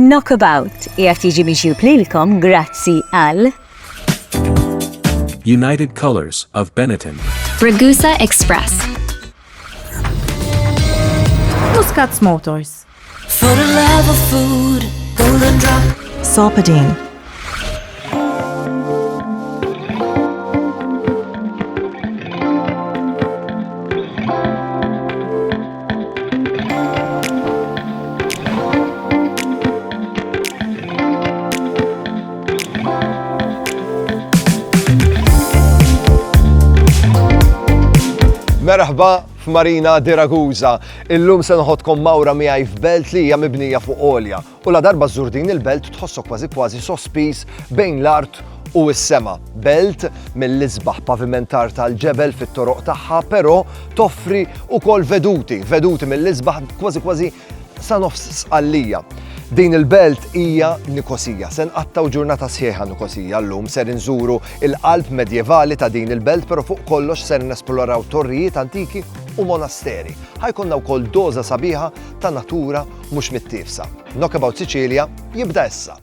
Knockabout qiegħed jiġi miġjub lilkom grazzi għal United Colors of Benetton, Ragusa Express, Muscat's Motors, For the love of food, golden drop. Solpadeine, Merħba f'Marina di Ragusa. Illum se noħodkom mawra miegħi f'belt li hija mibnija fuq għolja. U la darba żżur din il-belt tħossok kważi sospiż bejn l-art u s-sema. Belt mill-isbaħ pavimentar tal-ġebel fit-toroq tagħha, però toffri wkoll veduti mill-isbaħ kważi sa nofs sqallija. Din il-belt hija Nikosija. Se nqattaw ġurnata sħiħa Nikosija llum ser inżuru il-qalb medjevali ta' din il-belt, però fuq kollox ser nesploraw torrijiet antiki u monasteri. Ħajkonna wkoll doża sabiħa ta' natura mhux mittifsa. Knockabout Sicilia jibda issa.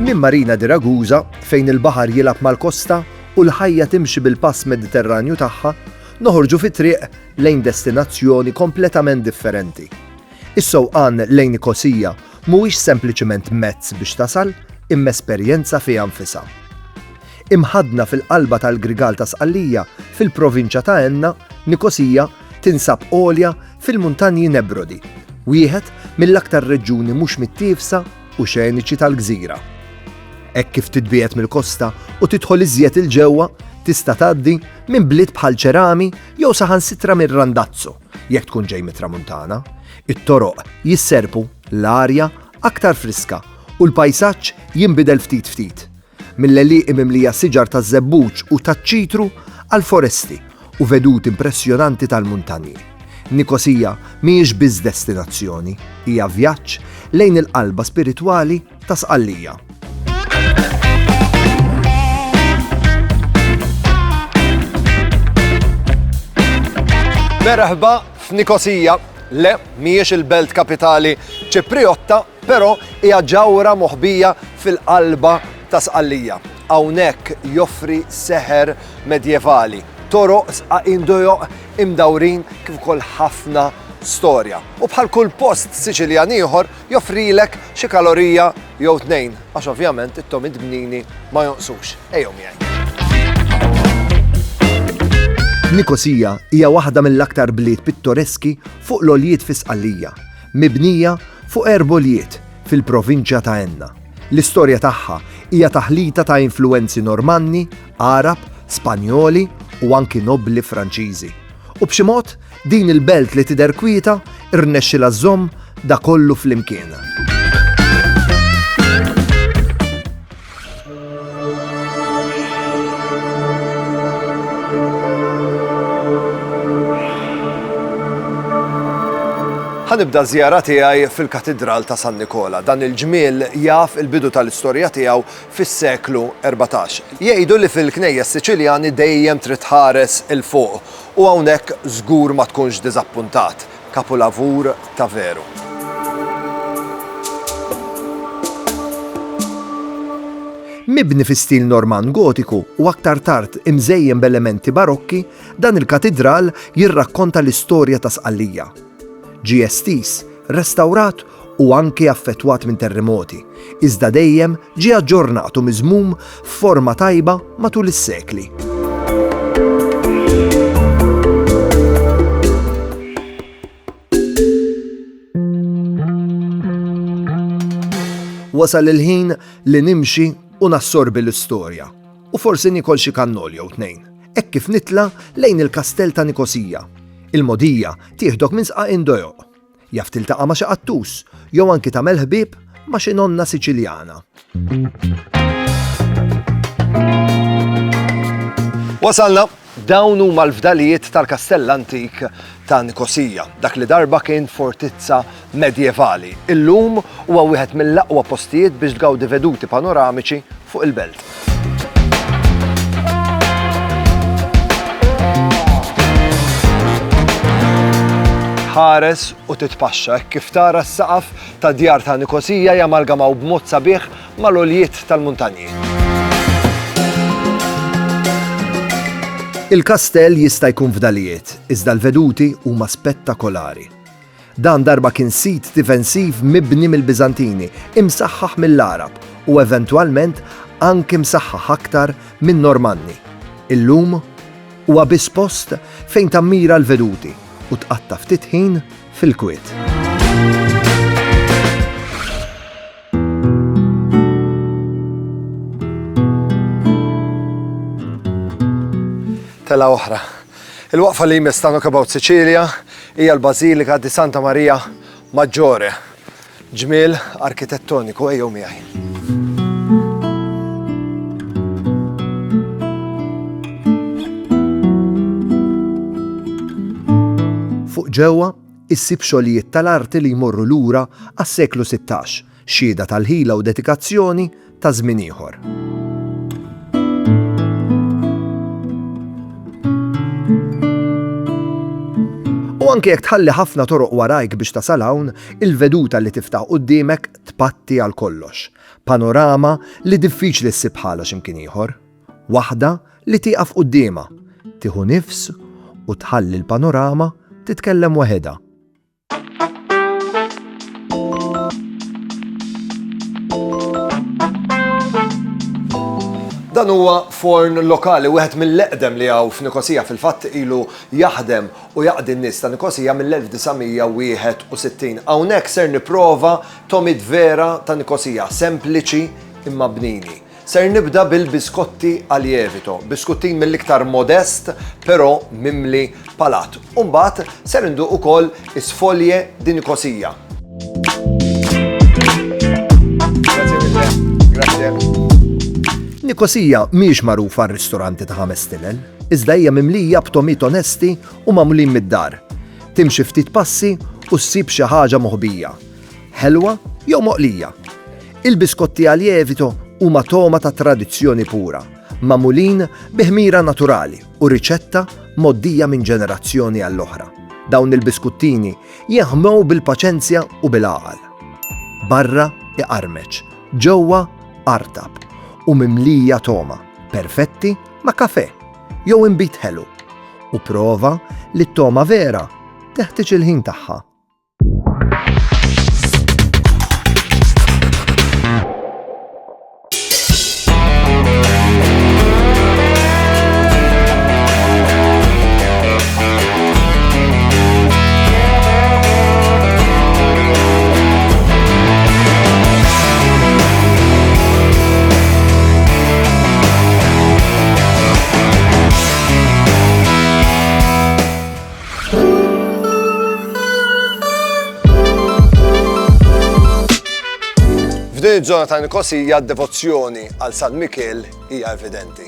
Min Marina di Ragusa, fejn il-baħar jilab mal-kosta u l-ħajja timxi bil-pass Mediterranju tagħha, noħorġu fit-triq lejn destinazzjoni kompletament differenti. Is-sewqan lejn Nikosija mhuwiex sempliċement mezz biex tasal, imma esperjenza fiha nfisha. Imħadna fil-qalba tal-Grigal ta' Sqallija fil-provinċja ta' Enna, Nikosija tinsab għolja fil-Muntanji Nebrodi, wieħed mill-aktar reġjuni mhux mittifsa u xeniċi tal-gżira. Hekk kif titbiet mill-kosta u tidħol iżjed il-ġewwa, tista' tgħaddi minn bliet bħal Ċerami jew saħansitra minn Randazzo, jekk tkun ġej mit-Tramuntana. It-toroq jisserpu l-arja aktar friska u l-pajsaġġ jinbidel ftit ftit. Mill-leliq mimlija siġar taż-żebbuġ u taċ-ċitru għal foresti u vedut impressjonanti tal-muntanji. Nikosija mhijiex biss destinazzjoni, hija vjaġġ lejn il-qalba spiritwali ta' Sqallija. Merħba f'Nikosija, le mhijiex il-belt kapitali Ċipriotta, però hija ġawra moħbija fil-qalba ta' Sqallija. Hawnhekk joffri seħer medjevali, toroq sqaqin dojoq imdawrin kif ukoll ħafna storja. U bħal kull post Siċiljan ieħor joffrilek xi kalorija jew tnejn, għax ovvjament it-tomid bnini ma jonqsux. Ejjew miegħi. Nikosija hija waħda mill-aktar bliet pittoreski fuq l-oljiet fi Sqallija, mibnija fuq erboljiet fil-provinċja ta' Enna. L-istorja tagħha hija taħlita ta' influenzi Normanni, Arab, Spanjoli u anki nobli Franċiżi. U b'xi mod din il-belt li tidher kwieta irnexxilha żomm da kollu flimkien. Ħanibda żjara tiegħi fil-Katedral ta' San Nikola. Dan il-ġmiel jaf il-bidu tal-istorja tiegħu fis-seklu 14. Jgħidu li fil-knejjes Siċiljani dejjem trid tħares il fuq u hawnhekk żgur ma tkunx diżappuntat. Kapolavur ta' veru. Mibni fi stil Norman Gotiku u aktar tard imżejjem b'elementi barokki, dan il-katedral jirrakkonta l-istorja ta' Sqallija. Ġie estis, restawrat u anke affettwat minn terremoti, iżda dejjem ġie aġġornat u miżmum f'forma tajba matul is-sekli. Wasal il-ħin li nimxi u nassorbi l-istorja, u forsi nikol xi kannol jew tnejn, hekk kif nitla lejn il-Kastell ta' Nikosija. Il-modija tieħdok minn sqaqin dojoq, jaf tiltaqa' ma' xi qattus jew anki tagħmel ħbieb ma' xi nonna Siċiljana. Wasalna Dawn huma l-fdalijiet tal-Kastell Antik ta' Nikosija, dak li darba kien fortizza medjevali. Illum huwa wieħed mill-aqwa postijiet biex tgawdi veduti panoramiċi fuq il-belt. Ħares u titpaxxa kif tara s-saqaf ta' djar ta' Nikosija jamalgamaw b'mod sabiħ mal-għoljiet tal-muntanji. Il-kastell jista' jkun fdalijiet, iżda l-veduti huma spettakolari. Dan darba kien sit difensiv mibni mill-Biżantini, imsaħħaħ mill-Arab u eventwalment anke msaħħaħ aktar minn Normanni. Illum huwa biss post fejn tammira l-veduti u tqatta' ftit ħin fil-kwiet. Tela oħra. Il-waqfa li jmiss ta' Knockabout Sicilia hija l-Bażilika di Santa Maria Maggiore. Ġmiel arkitettoniku ejjew miegħi. Fuq ġewwa issib xogħlijiet tal-arti li jmorru lura għas-seklu 16, xhieda tal-ħila u dedikazzjoni ta' żmien ieħor. U anke jekk tħalli ħafna toroq warajk biex tasal hawn, il-veduta li tiftaħ quddiemek tpatti għal kollox. Panorama li diffiċli ssib bħalha x'imkien ieħor. Waħda li tieqaf qudiemha, tieħu nifs u tħalli l-panorama titkellem waħedha. Dan huwa forn lokali wieħed mill-eqdem li hawn f'Nikosija fil-fatt ilu jaħdem u jaqdi n-nies ta' Nikosija mill-1961. Hawnhekk ser nipprova tomid vera ta' Nikosija, sempliċi imma bnini. Ser nibda bil-biskotti għal lievito, biskuttin mill-iktar modest, però mimli palat. U mbagħad ser nduq ukoll isfolje di Nikosija. Grazie. Nikosija mhix magħrufa r-ristoranti ta' 5 stilel, iżda hija mimlija b'tomit onesti u magħmulin mid-dar. Timxi ftit passi u ssib xi ħaġa moħbija. Ħelwa jew moqlija. Il-biskotti għal lievito huma toma ta' tradizzjoni pura, magħmulin bi ħmira naturali u riċetta moddija minn ġenerazzjoni għall-oħra. Dawn il-biskuttini jeħmew bil-paċenzja u bil-għaqal. Barra iqarmeċ, ġewwa artab u mimlija toma, perfetti ma' kafè, jew imbit ħelu. U prova li t-toma vera teħtieġ il-ħin tagħha. F'din iż-żona ta' Nikosija d-devozzjoni għal San Mikel hija evidenti.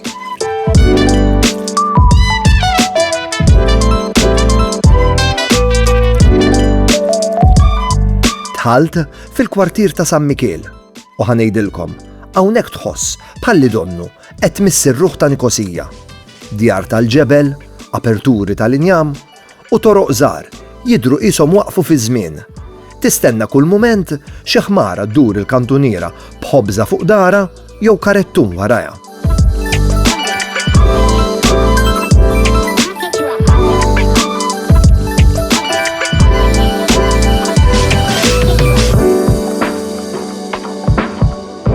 Dħalt fil-kwartier ta' San Mikel u ħanejdilkom hawnhekk tħoss bħalli donnu qed tmiss ir-ruħ ta' Nikosija. Djar tal-ġebel, aperturi tal-injam u toroq żgħar jidhru qishom waqfu fi żmien. Tistenna kull mument xi ħmara ddur il-kantuniera b'ħobża fuq dara jew karettun warajha.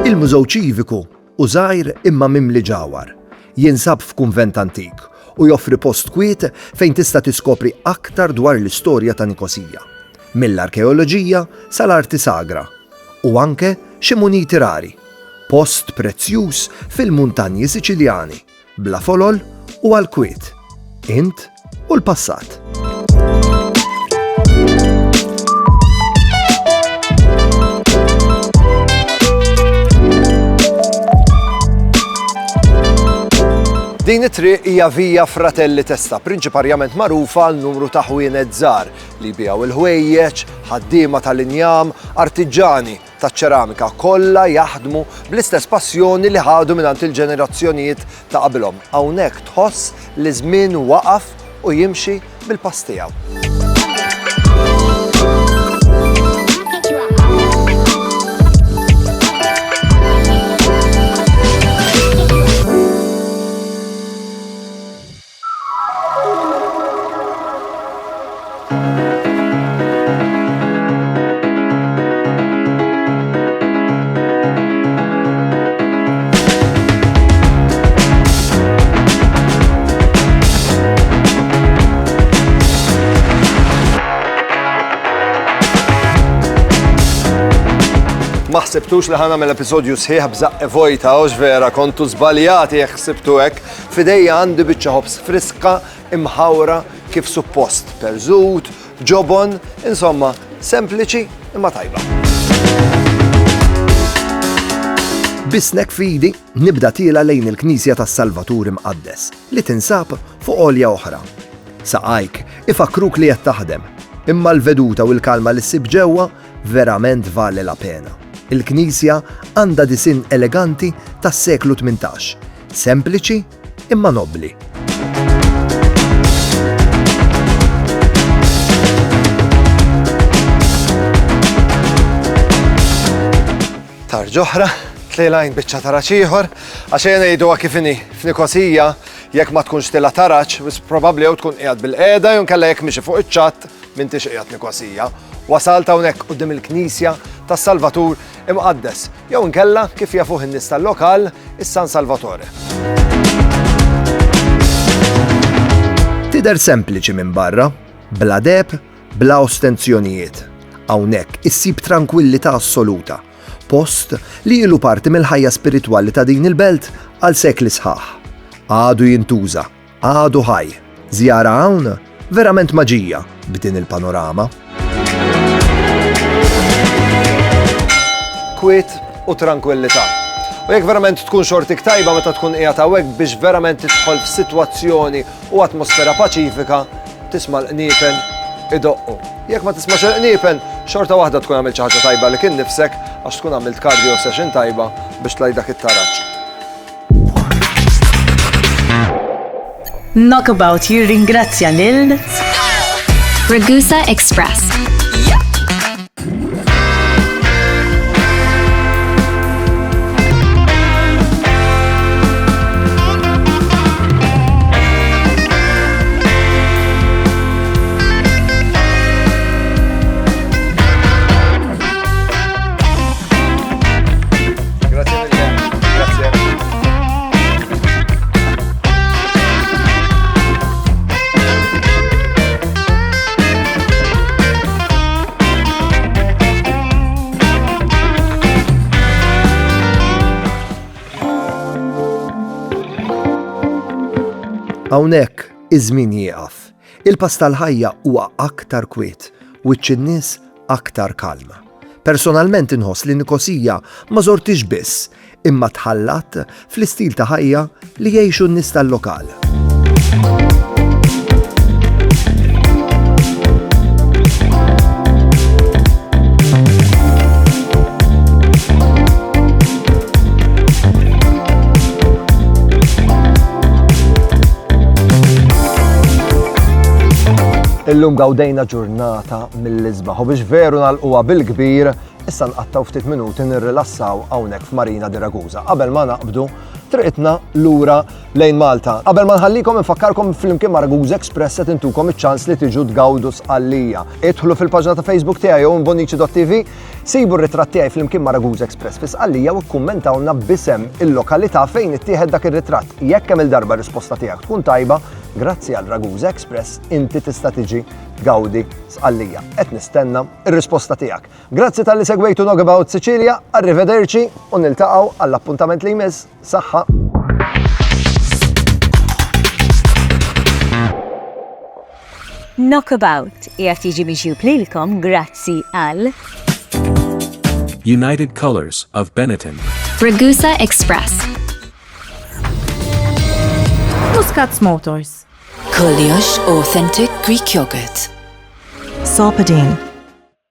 Il-Mużew Ċiviku u żgħir imma mimli ġawar. Jinsab f'kunvent antik u joffri post kwiet fejn tista' tiskopri aktar dwar l-istorja ta' Nikosija. Mill-arkeoloġija sal-arti sagra u anke xi muniti rari, post prezzjuż fil-muntanji Siċiljani, bla folol u għall-kwiet, int u l-passat. Din it-triq hija Via Fratelli Testa, prinċiparjament magħrufa għal numru ta' ħwienet żgħar li jbiegħu il-ħwejjeġ, ħaddiema tal-injam, artiġani taċ-ċeramika kollha jaħdmu bl-istess passjoni li ħadu mingħand il-ġenerazzjonijiet ta' qabilhom. Hawnhekk tħoss li żmien waqaf u jimxi bil-pass tiegħu. Ma ħsibtux li ħanam l-episodju sħiħ b'żaqq vojta, għox vera, kontu żbaljati jekk ħsibtu hekk. Fidejja għandi biċċa ħobs friska, imħawra kif suppost, perżut, ġobon, insomma, sempliċi imma tajba. Bisnek fidi nibda tiela lejn il-Knisja tas-Salvatur Imqaddes li tinsab fuq għolja oħra. Saqajk ifakruk li qed taħdem, imma l-veduta u l-kalma li ssib ġewwa verament vali la pena. Il-Knisja għandha disin eleganti tas-seklu 18, sempliċi imma nobbli. Tar ġoħra, tlejlajn biċċa taraċ ieħor, għax ngħiduha kif inhi f'Nikosija jekk ma tkunx tilha taraċ, probabbli jew tkun qiegħed bil-qiegħda jew inkella jekk mixi fuq iċ-ċatt m'intix qiegħed Nikosija. Wasalt hawnhekk quddiem il-Knisja tas-Salvatur Imqaddes, jew inkella kif jafuh in-nies tal-lokal is-San Salvatore. Tidher sempliċi minn barra, bla deb, bla ostenzjonijiet. Hawnhekk issib tranquillità assoluta, post li ilu parti mill-ħajja spiritwali ta' din il-belt għal sekli sħaħ. Għadu jintuża, għadu ħaj. Żjara hawn verament maġija b'din il-panorama. Kwiet u tranquillità. U jekk verament tkun xortik tajba meta tkun qiegħed hawnhekk biex verament tidħol f'sitwazzjoni u atmosfera paċifika, tisma' l-qniepen idoqqu. Jekk ma tismax il-qniepen, xorta waħda tkun għamilt xi ħaġa tajba li kien nifsek għax tkun għamilt cardio session tajba biex tlaj dak it-taraġġ. Knockabout jirringrazzja lil Ragusa Express. Hawnhekk iż-żmien jieqaf. Il-pass tal-ħajja huwa aktar kwiet, wiċċ in-nies aktar kalma. Personalment inħoss li Nikosija ma żortix biss, imma tħallat fl-istil ta' ħajja li jgħixu n-nies tal-lokal. Illum gawdejna ġurnata mill-isbaħ u biex veru nagħlquha bil-kbir, issa nqattaw ftit minuti nirrilassaw hawnhekk f'Marina di Ragusa. Qabel ma naqbdu triqtna lura lejn Malta. Qabel ma nħallikom infakkarkom flimkien ma' Ragusa Express qed intukom iċ-ċans li tiġu tgawdu sqallija. Idħlu fil-paġna ta' Facebook tiegħi jew bonnici.tv, sibu r-ritratt tiegħi flimkien ma' Ragusa Express fi sqallija u kkummentawna b'isem il-lokalità fejn ittieħed dak ir-ritratt. Jekk hemm il-darba risposta tiegħek tkun tajba, grazzi għal Ragusa Express inti tista' tiġi tgawdi sqallija. Qed nistenna r-risposta tiegħek. Grazzi tal-li segwejtu Knockabout Sicilia, arrivederci u niltaqgħu għall-appuntament li jmiss. Saħħa! Knockabout qiegħed jiġi mixjub lilkom grazzi għal United Colors of Benetton. Ragusa Express. Muscat's Motors. Koliosh Authentic Greek Yogurt. Salpadine.